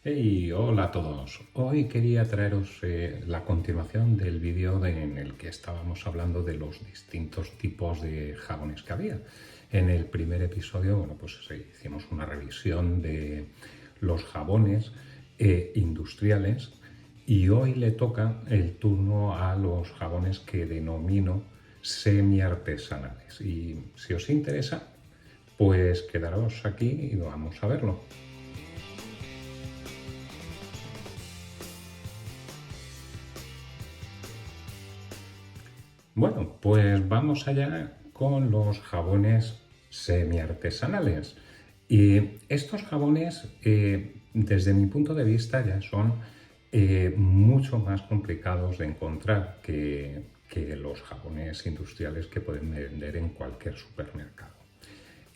Hey, hola a todos. Hoy quería traeros la continuación del vídeo en el que estábamos hablando de los distintos tipos de jabones que había. En el primer episodio, pues hicimos una revisión de los jabones industriales y hoy le toca el turno a los jabones que denomino semi-artesanales. Y si os interesa, pues quedaros aquí y vamos a verlo. Bueno, pues vamos allá con los jabones semiartesanales. Y estos jabones, desde mi punto de vista, ya son mucho más complicados de encontrar que los jabones industriales que pueden vender en cualquier supermercado.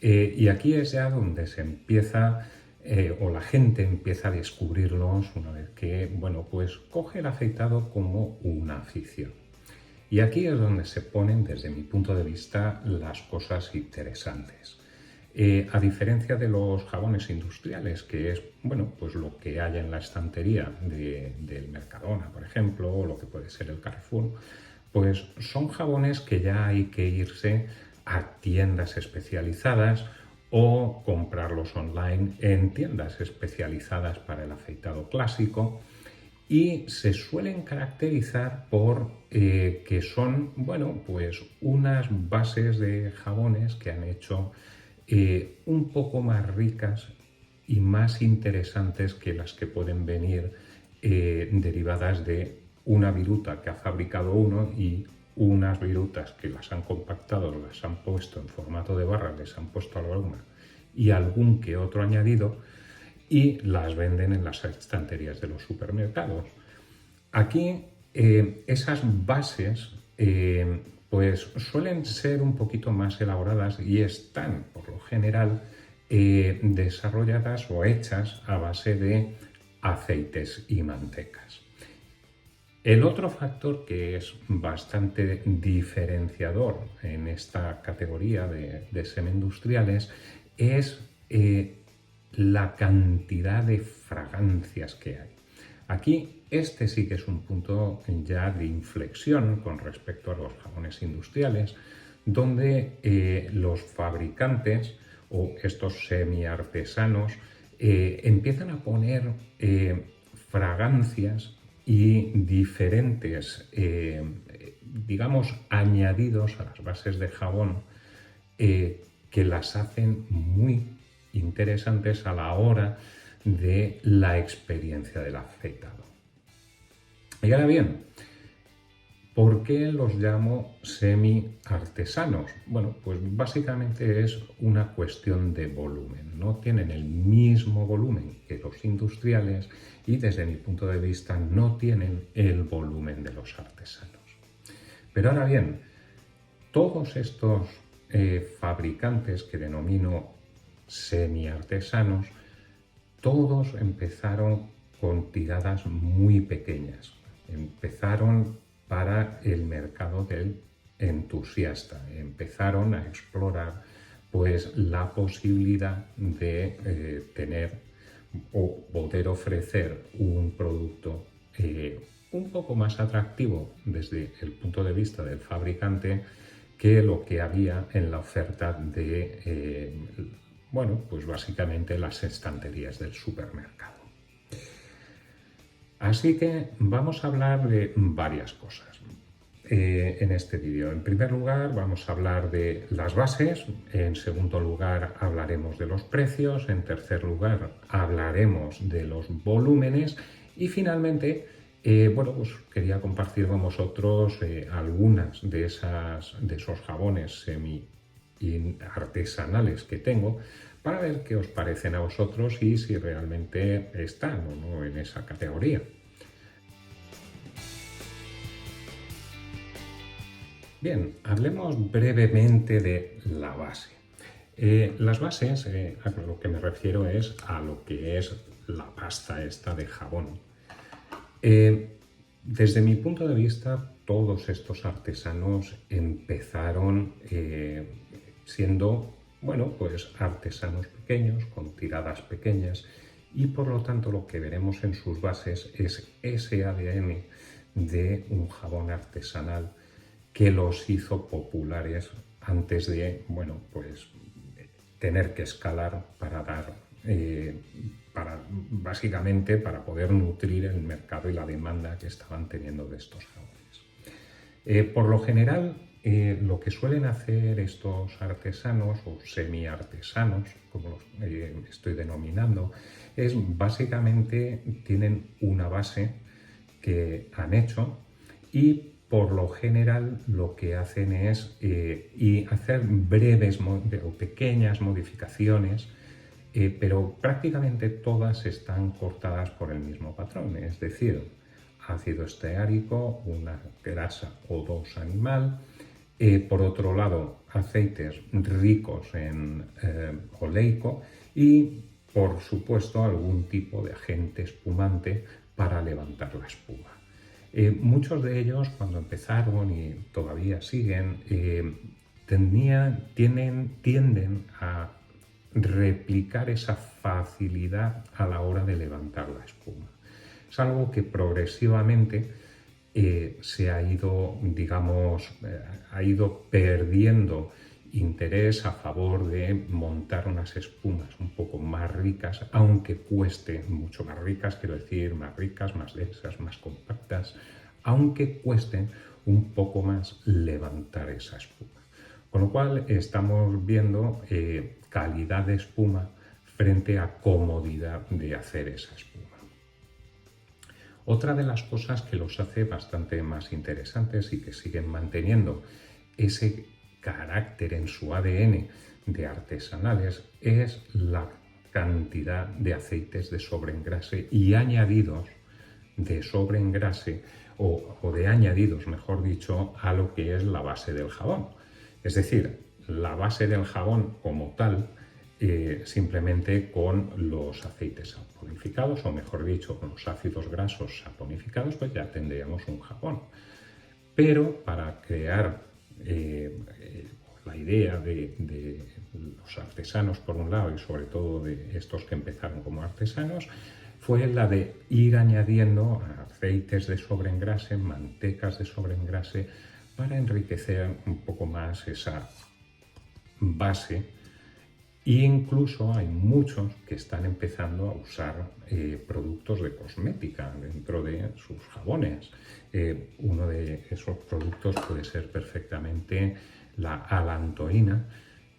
Y aquí es ya donde se empieza, o la gente empieza a descubrirlos una vez que, pues coge el afeitado como una afición. Y aquí es donde se ponen, desde mi punto de vista, las cosas interesantes. A diferencia de los jabones industriales, que es pues lo que hay en la estantería del Mercadona, por ejemplo, o lo que puede ser el Carrefour, pues son jabones que ya hay que irse a tiendas especializadas o comprarlos online en tiendas especializadas para el afeitado clásico. Y se suelen caracterizar por que son, pues unas bases de jabones que han hecho un poco más ricas y más interesantes que las que pueden venir derivadas de una viruta que ha fabricado uno y unas virutas que las han compactado, las han puesto en formato de barra, les han puesto aroma y algún que otro añadido, y las venden en las estanterías de los supermercados. Aquí esas bases pues suelen ser un poquito más elaboradas y están por lo general desarrolladas o hechas a base de aceites y mantecas. El otro factor que es bastante diferenciador en esta categoría de semi-industriales es la cantidad de fragancias que hay. Aquí este sí que es un punto ya de inflexión con respecto a los jabones industriales, donde los fabricantes o estos semi-artesanos empiezan a poner fragancias y diferentes, digamos, añadidos a las bases de jabón que las hacen muy interesantes a la hora de la experiencia del afeitado. Y ahora bien, ¿por qué los llamo semi-artesanos? Pues básicamente es una cuestión de volumen. No tienen el mismo volumen que los industriales y desde mi punto de vista no tienen el volumen de los artesanos. Pero ahora bien, todos estos fabricantes que denomino semi-artesanos, todos empezaron con tiradas muy pequeñas. Empezaron para el mercado del entusiasta. Empezaron a explorar pues la posibilidad de tener o poder ofrecer un producto un poco más atractivo desde el punto de vista del fabricante que lo que había en la oferta de pues básicamente las estanterías del supermercado. Así que vamos a hablar de varias cosas en este vídeo. En primer lugar, vamos a hablar de las bases. En segundo lugar, hablaremos de los precios. En tercer lugar, hablaremos de los volúmenes. Y finalmente, pues quería compartir con vosotros algunas de esos jabones semi-artesanales que tengo, para ver qué os parecen a vosotros y si realmente están o no en esa categoría. Bien, hablemos brevemente de la base. Las bases, a lo que me refiero es a lo que es la pasta esta de jabón. Desde mi punto de vista, todos estos artesanos empezaron siendo pues artesanos pequeños, con tiradas pequeñas, y por lo tanto lo que veremos en sus bases es ese ADN de un jabón artesanal que los hizo populares antes de, bueno, pues tener que escalar para dar, básicamente para poder nutrir el mercado y la demanda que estaban teniendo de estos jabones. Por lo general, lo que suelen hacer estos artesanos o semi-artesanos, como los estoy denominando, es básicamente tienen una base que han hecho y por lo general lo que hacen es hacer breves o pequeñas modificaciones, pero prácticamente todas están cortadas por el mismo patrón, es decir, ácido esteárico, una grasa o dos animal, por otro lado aceites ricos en oleico y por supuesto algún tipo de agente espumante para levantar la espuma. Muchos de ellos, cuando empezaron y todavía siguen, tienden a replicar esa facilidad a la hora de levantar la espuma. Es algo que progresivamente se ha ido, digamos, ha ido perdiendo interés a favor de montar unas espumas un poco más ricas, aunque cueste mucho más ricas, quiero decir, más ricas, más densas, más compactas, aunque cuesten un poco más levantar esa espuma. Con lo cual estamos viendo calidad de espuma frente a comodidad de hacer esa espuma. Otra de las cosas que los hace bastante más interesantes y que siguen manteniendo ese carácter en su ADN de artesanales es la cantidad de aceites de sobreengrase y añadidos de sobreengrase o de añadidos, mejor dicho, a lo que es la base del jabón. Es decir, la base del jabón como tal, simplemente con los aceites saponificados, o mejor dicho, con los ácidos grasos saponificados, pues ya tendríamos un jabón. Pero para crear la idea de los artesanos por un lado y sobre todo de estos que empezaron como artesanos, fue la de ir añadiendo aceites de sobreengrase, mantecas de sobreengrase, para enriquecer un poco más esa base. E incluso hay muchos que están empezando a usar productos de cosmética dentro de sus jabones. Uno de esos productos puede ser perfectamente la alantoína,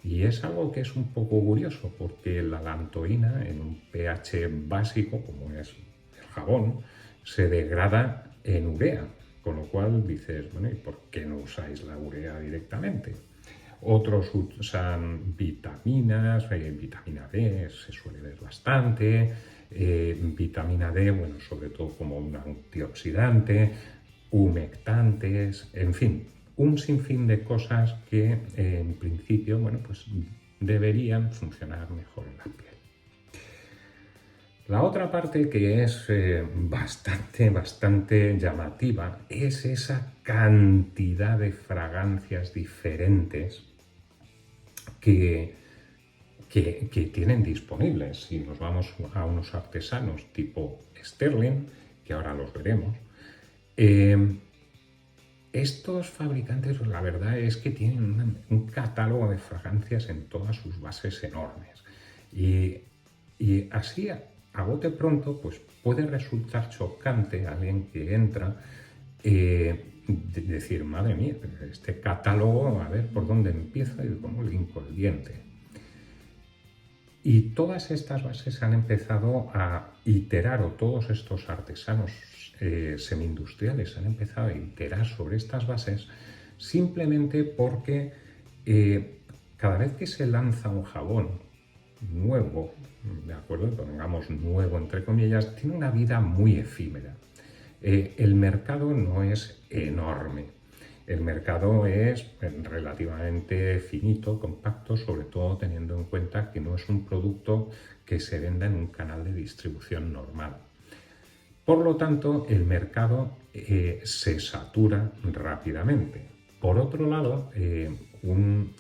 y es algo que es un poco curioso porque la alantoína en un pH básico, como es el jabón, se degrada en urea, con lo cual dices, bueno, ¿y por qué no usáis la urea directamente? Otros usan vitaminas, vitamina D se suele ver bastante, vitamina D, bueno, sobre todo como un antioxidante, humectantes, en fin, un sinfín de cosas que en principio, bueno, pues deberían funcionar mejor en la piel. La otra parte que es bastante llamativa es esa cantidad de fragancias diferentes que tienen disponibles. Si nos vamos a unos artesanos tipo Sterling, que ahora los veremos, estos fabricantes, la verdad es que tienen un catálogo de fragancias en todas sus bases enormes. Y así, a bote pronto, pues puede resultar chocante a alguien que entra decir, madre mía, este catálogo, a ver por dónde empiezo y cómo le hinco el diente. Y todas estas bases han empezado a iterar, o todos estos artesanos semi-industriales han empezado a iterar sobre estas bases simplemente porque cada vez que se lanza un jabón nuevo, ¿de acuerdo? Pongamos nuevo entre comillas, tiene una vida muy efímera. El mercado no es enorme, el mercado es relativamente finito, compacto, sobre todo teniendo en cuenta que no es un producto que se venda en un canal de distribución normal. Por lo tanto, el mercado se satura rápidamente. Por otro lado, un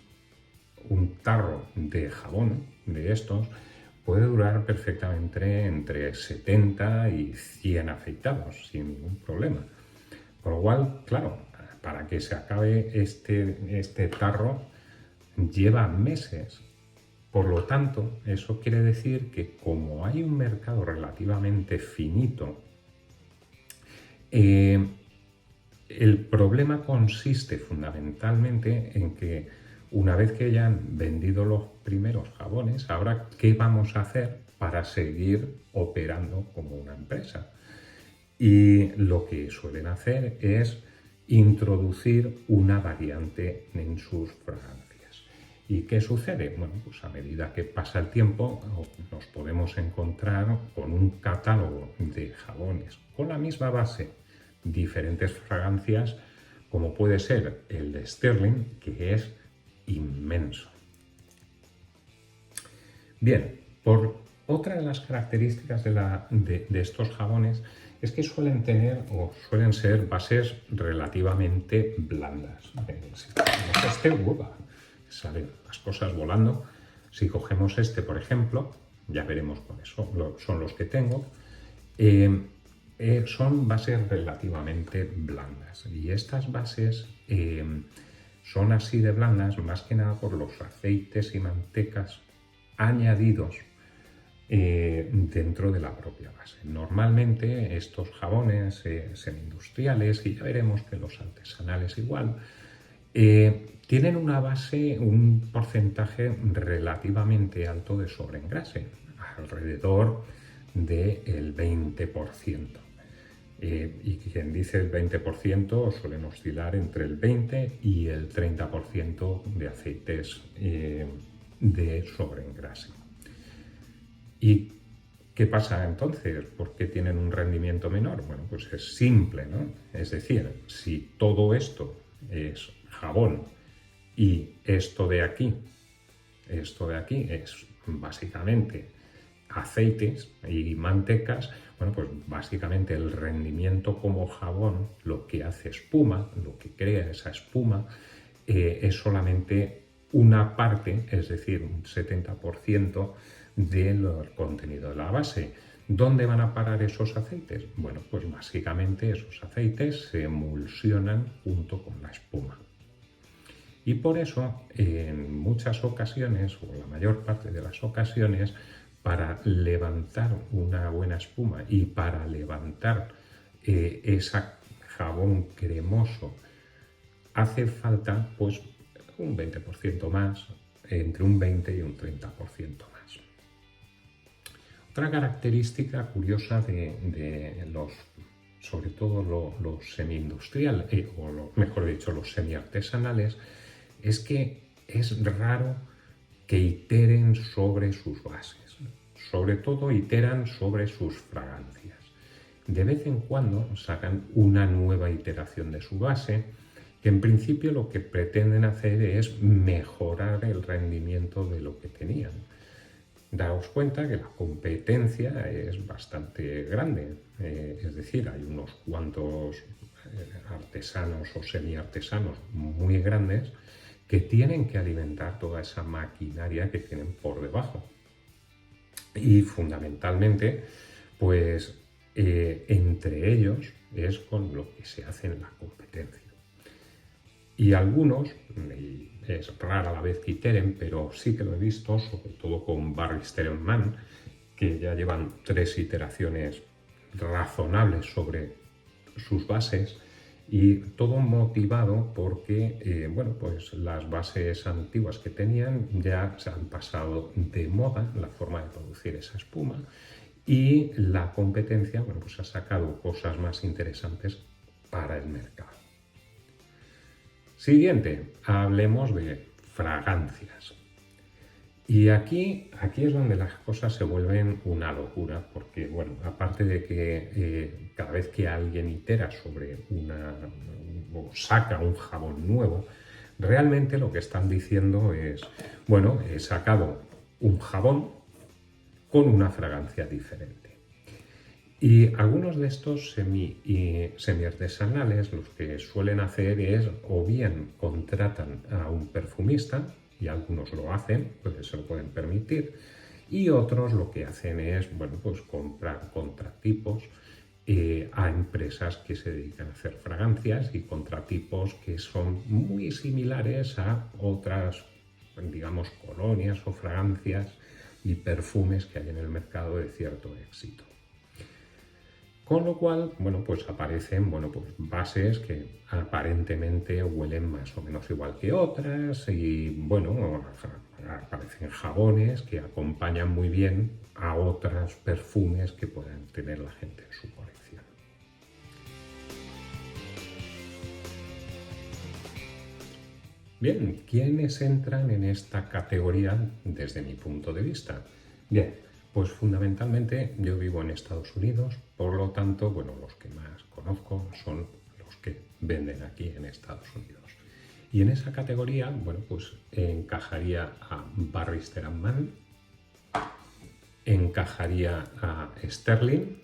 tarro de jabón de estos puede durar perfectamente entre 70 y 100 afeitados sin ningún problema. Por lo cual, claro, para que se acabe este tarro lleva meses. Por lo tanto, eso quiere decir que como hay un mercado relativamente finito, el problema consiste fundamentalmente en que una vez que ya han vendido los primeros jabones, ahora ¿qué vamos a hacer para seguir operando como una empresa? Y lo que suelen hacer es introducir una variante en sus fragancias. ¿Y qué sucede? Bueno, pues a medida que pasa el tiempo nos podemos encontrar con un catálogo de jabones con la misma base, diferentes fragancias, como puede ser el de Sterling, que es inmenso. Bien, por otra de las características de estos jabones es que suelen tener o suelen ser bases relativamente blandas. Si cogemos salen las cosas volando. Si cogemos este, por ejemplo, ya veremos cuáles son los que tengo. Son bases relativamente blandas y estas bases son así de blandas más que nada por los aceites y mantecas añadidos dentro de la propia base. Normalmente estos jabones semi-industriales, y ya veremos que los artesanales igual, tienen una base, un porcentaje relativamente alto de sobreengrase, alrededor del 20%. Y quien dice el 20% suelen oscilar entre el 20 y el 30% de aceites de sobreengrase. ¿Y qué pasa entonces? ¿Por qué tienen un rendimiento menor? Bueno, pues es simple, ¿no? Es decir, si todo esto es jabón y esto de aquí es básicamente aceites y mantecas, bueno, pues básicamente el rendimiento como jabón, lo que hace espuma, lo que crea esa espuma, es solamente una parte, es decir, un 70% del contenido de la base. ¿Dónde van a parar esos aceites? Bueno, pues básicamente esos aceites se emulsionan junto con la espuma. Y por eso, en muchas ocasiones, o la mayor parte de las ocasiones, para levantar una buena espuma y para levantar ese jabón cremoso, hace falta pues un 20% más, entre un 20 y un 30% más. Otra característica curiosa de los, sobre todo los semi-industriales, mejor dicho, los semi-artesanales, es que es raro que iteren sobre sus bases. Sobre todo iteran sobre sus fragancias. De vez en cuando sacan una nueva iteración de su base, que en principio lo que pretenden hacer es mejorar el rendimiento de lo que tenían. Daos cuenta que la competencia es bastante grande, es decir, hay unos cuantos artesanos o semi-artesanos muy grandes que tienen que alimentar toda esa maquinaria que tienen por debajo. Y fundamentalmente, pues entre ellos es con lo que se hace en la competencia. Y algunos, y es rara la vez que iteren, pero sí que lo he visto, sobre todo con Barry Sterenman, que ya llevan 3 iteraciones razonables sobre sus bases, y todo motivado porque bueno, pues las bases antiguas que tenían ya se han pasado de moda, la forma de producir esa espuma, y la competencia, bueno, pues ha sacado cosas más interesantes para el mercado. Siguiente, hablemos de fragancias. Y aquí es donde las cosas se vuelven una locura, porque, bueno, aparte de que cada vez que alguien itera sobre o saca un jabón nuevo, realmente lo que están diciendo es, bueno, he sacado un jabón con una fragancia diferente. Y algunos de estos semi-artesanales los que suelen hacer es, o bien contratan a un perfumista, y algunos lo hacen, pues se lo pueden permitir, y otros lo que hacen es, bueno, pues comprar contratipos a empresas que se dedican a hacer fragancias y contratipos que son muy similares a otras, digamos, colonias o fragancias y perfumes que hay en el mercado de cierto éxito. Con lo cual, bueno, pues aparecen, bueno, pues bases que aparentemente huelen más o menos igual que otras y, bueno, aparecen jabones que acompañan muy bien a otros perfumes que puedan tener la gente en su colección. Bien, ¿quiénes entran en esta categoría desde mi punto de vista? Bien, pues fundamentalmente yo vivo en Estados Unidos, por lo tanto, bueno, los que más conozco son los que venden aquí en Estados Unidos. Y en esa categoría, bueno, pues encajaría a Barrister Mann, encajaría a Sterling,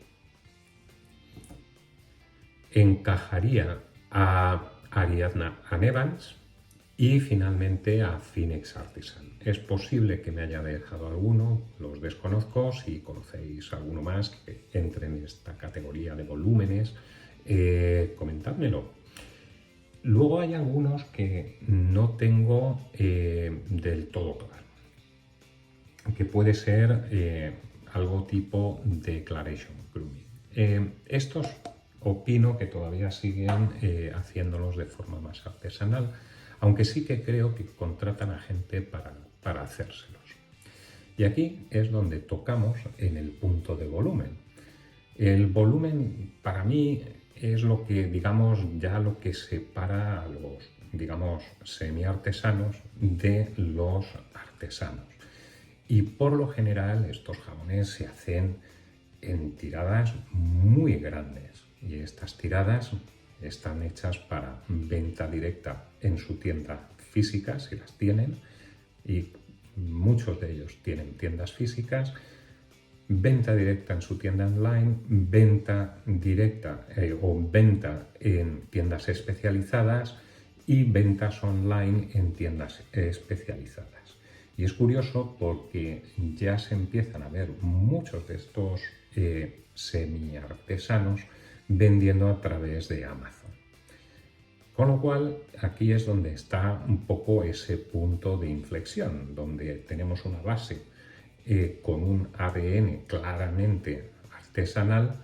encajaría a Ariadna Evans y finalmente a Phoenix Artisan. Es posible que me haya dejado alguno, los desconozco. Si conocéis alguno más que entre en esta categoría de volúmenes, comentádmelo. Luego hay algunos que no tengo del todo claro, que puede ser algo tipo Declaration Grooming. Estos opino que todavía siguen haciéndolos de forma más artesanal, aunque sí que creo que contratan a gente para hacérselos. Y aquí es donde tocamos en el punto de volumen. El volumen para mí es lo que, digamos, ya lo que separa a los, digamos, semiartesanos de los artesanos. Y por lo general estos jabones se hacen en tiradas muy grandes y estas tiradas están hechas para venta directa en su tienda física, si las tienen, y muchos de ellos tienen tiendas físicas, venta directa en su tienda online, venta directa o venta en tiendas especializadas y ventas online en tiendas especializadas. Y es curioso porque ya se empiezan a ver muchos de estos semi-artesanos vendiendo a través de Amazon. Con lo cual, aquí es donde está un poco ese punto de inflexión, donde tenemos una base con un ADN claramente artesanal,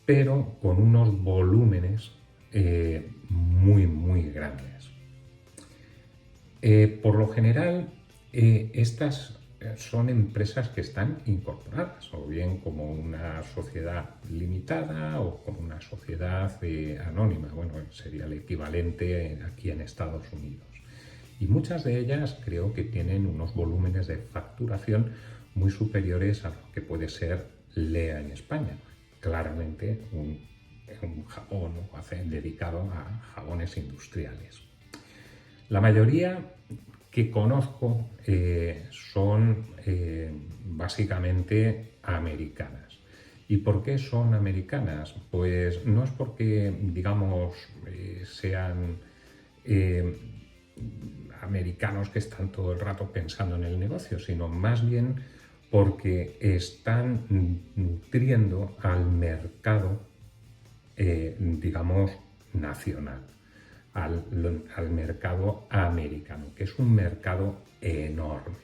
pero con unos volúmenes muy grandes. Por lo general, estas son empresas que están incorporadas, o bien como una sociedad limitada o como una sociedad anónima. Bueno, sería el equivalente aquí en Estados Unidos. Y muchas de ellas creo que tienen unos volúmenes de facturación muy superiores a lo que puede ser Lea en España. Claramente un jabón dedicado a jabones industriales. La mayoría que conozco son básicamente americanas. ¿Y por qué son americanas? Pues no es porque, digamos, sean americanos que están todo el rato pensando en el negocio, sino más bien porque están nutriendo al mercado, digamos, nacional. Al mercado americano, que es un mercado enorme.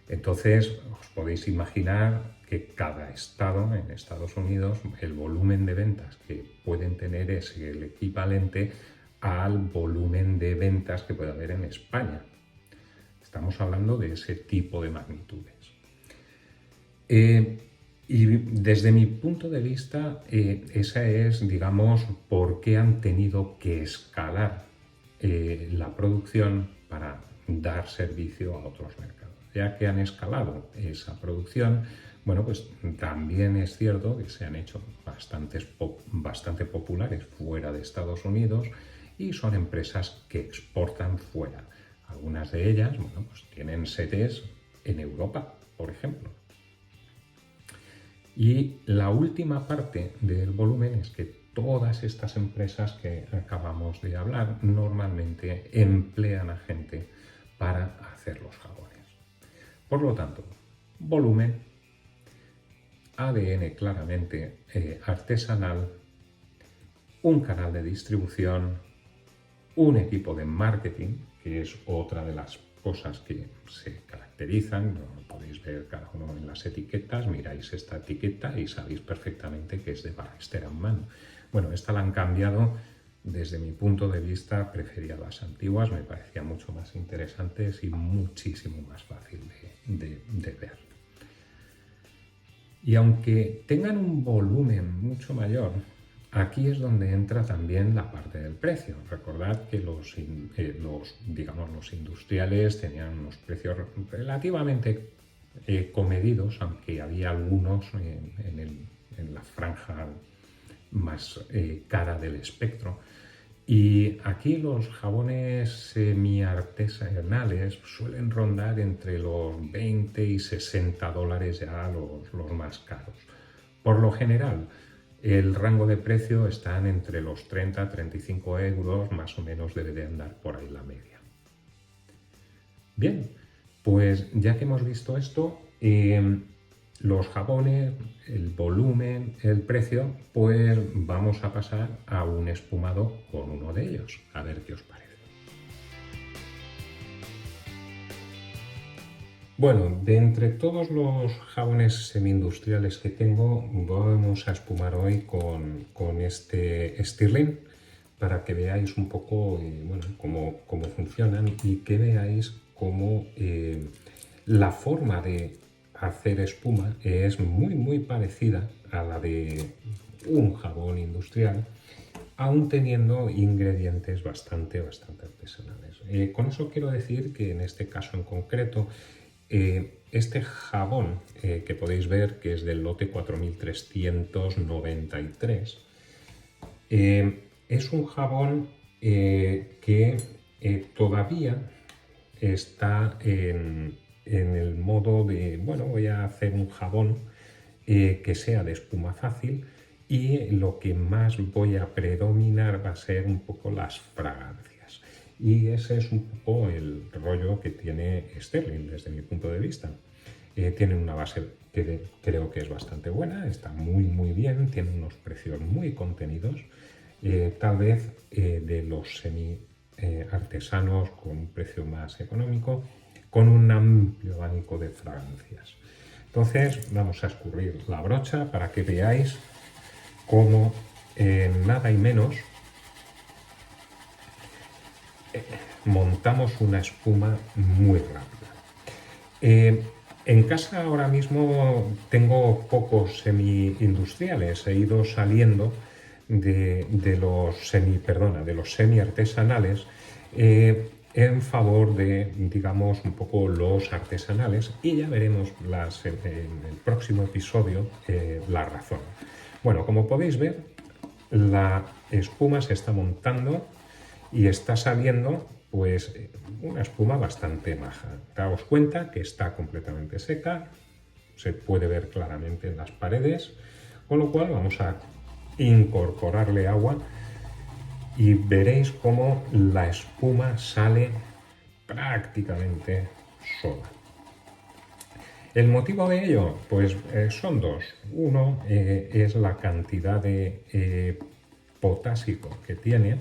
Entonces, os podéis imaginar que cada estado en Estados Unidos, el volumen de ventas que pueden tener es el equivalente al volumen de ventas que puede haber en España. Estamos hablando de ese tipo de magnitudes. Y desde mi punto de vista, esa es, digamos, por qué han tenido que escalar la producción para dar servicio a otros mercados. Ya que han escalado esa producción, bueno, pues también es cierto que se han hecho bastante populares fuera de Estados Unidos y son empresas que exportan fuera. Algunas de ellas, bueno, pues tienen sedes en Europa, por ejemplo. Y la última parte del volumen es que todas estas empresas que acabamos de hablar normalmente emplean a gente para hacer los jabones. Por lo tanto, volumen, ADN claramente artesanal, un canal de distribución, un equipo de marketing, que es otra de las cosas que se caracterizan. Podéis ver cada uno en las etiquetas, miráis esta etiqueta y sabéis perfectamente que es de Barrister & Mann. Bueno, esta la han cambiado. Desde mi punto de vista, prefería las antiguas, me parecían mucho más interesantes y muchísimo más fácil de ver. Y aunque tengan un volumen mucho mayor, aquí es donde entra también la parte del precio. Recordad que los industriales tenían unos precios relativamente comedidos, aunque había algunos en la franja más cara del espectro. Y aquí los jabones semi-artesanales suelen rondar entre los 20 y 60 dólares ya los más caros. Por lo general, el rango de precio está entre los 30 a 35 euros, más o menos debe de andar por ahí la media. Bien, pues ya que hemos visto esto, los jabones, el volumen, el precio, pues vamos a pasar a un espumado con uno de ellos, a ver qué os parece. Bueno, de entre todos los jabones semi-industriales que tengo, vamos a espumar hoy con este Stirling, para que veáis un poco cómo funcionan y que veáis cómo la forma de hacer espuma es muy parecida a la de un jabón industrial, aún teniendo ingredientes bastante artesanales. Con eso quiero decir que en este caso en concreto, este jabón que podéis ver, que es del lote 4393, es un jabón que todavía está en el modo de, bueno, voy a hacer un jabón que sea de espuma fácil, y lo que más voy a predominar va a ser un poco las fragancias. Y ese es un poco el rollo que tiene Stirling desde mi punto de vista. Tiene una base que creo que es bastante buena, está muy bien, tiene unos precios muy contenidos, tal vez de los semi artesanos con un precio más económico, con un amplio abanico de fragancias. Entonces vamos a escurrir la brocha para que veáis cómo nada y menos montamos una espuma muy rápida. En casa ahora mismo tengo pocos semi-industriales, he ido saliendo de los semi artesanales en favor de, digamos, un poco los artesanales, y ya veremos en el próximo episodio la razón. Bueno, como podéis ver, la espuma se está montando y está saliendo pues una espuma bastante maja. Daos cuenta que está completamente seca, se puede ver claramente en las paredes, con lo cual vamos a incorporarle agua y veréis cómo la espuma sale prácticamente sola. El motivo de ello, pues son dos. Uno es la cantidad de potásico que tiene,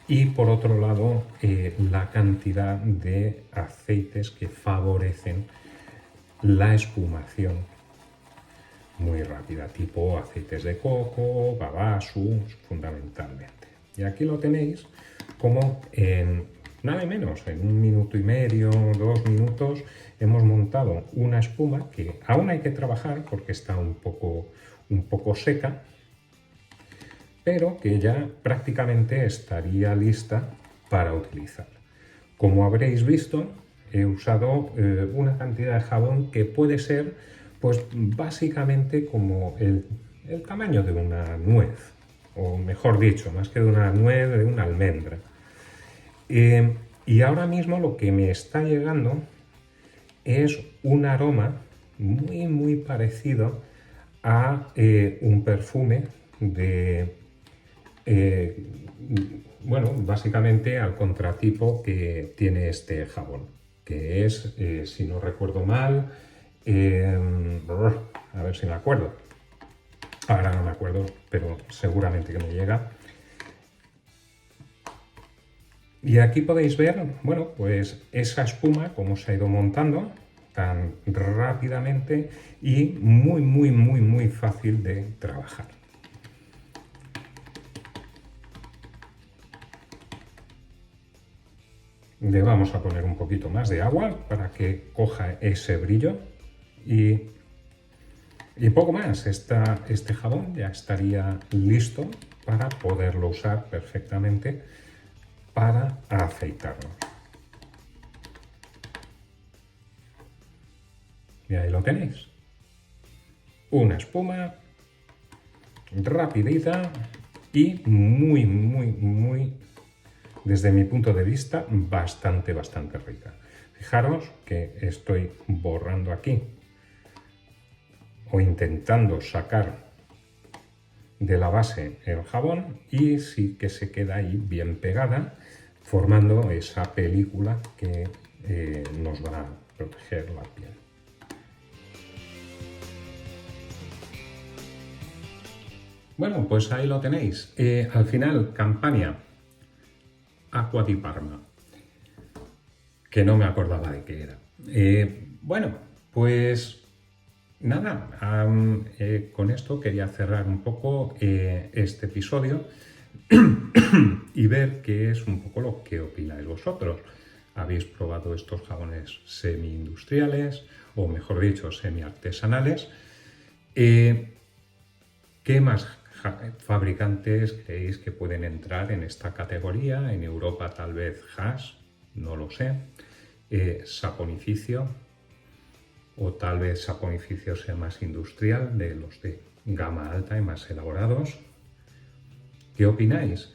y por otro lado la cantidad de aceites que favorecen la espumación muy rápida, tipo aceites de coco, babassu, fundamentalmente. Y aquí lo tenéis como en nada menos, en 1 minuto y medio, 2 minutos, hemos montado una espuma que aún hay que trabajar porque está un poco seca, pero que ya prácticamente estaría lista para utilizar. Como habréis visto, he usado una cantidad de jabón que puede ser, pues básicamente como el tamaño de una nuez, o mejor dicho, más que de una nuez, de una almendra. Y ahora mismo lo que me está llegando es un aroma muy parecido a un perfume de, bueno, básicamente al contratipo que tiene este jabón, que es, si no recuerdo mal, A ver si me acuerdo. Ahora no me acuerdo, pero seguramente que me llega. Y aquí podéis ver, bueno, pues esa espuma, cómo se ha ido montando tan rápidamente y muy fácil de trabajar. Le vamos a poner un poquito más de agua para que coja ese brillo y poco más. Este jabón ya estaría listo para poderlo usar perfectamente para afeitarnos. Y ahí lo tenéis. Una espuma rapidita y muy, desde mi punto de vista, bastante rica. Fijaros que estoy borrando aquí o intentando sacar de la base el jabón y sí que se queda ahí bien pegada, formando esa película que nos va a proteger la piel. Bueno, pues ahí lo tenéis. Al final, Campania Acqua di Parma, que no me acordaba de qué era. Bueno, pues nada, con esto quería cerrar un poco este episodio y ver qué es un poco lo que opináis vosotros. ¿Habéis probado estos jabones semi-industriales o, mejor dicho, semi-artesanales? ¿Qué más fabricantes creéis que pueden entrar en esta categoría? En Europa tal vez Hash, no lo sé. Saponificio, o tal vez Saponificio sea más industrial, de los de gama alta y más elaborados. ¿Qué opináis?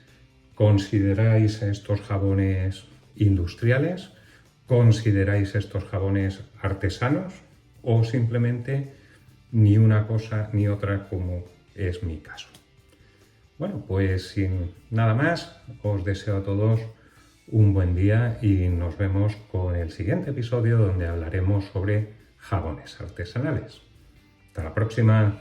¿Consideráis estos jabones industriales? ¿Consideráis estos jabones artesanos? ¿O simplemente ni una cosa ni otra, como es mi caso? Bueno, pues sin nada más, os deseo a todos un buen día y nos vemos con el siguiente episodio donde hablaremos sobre jabones artesanales. Hasta la próxima.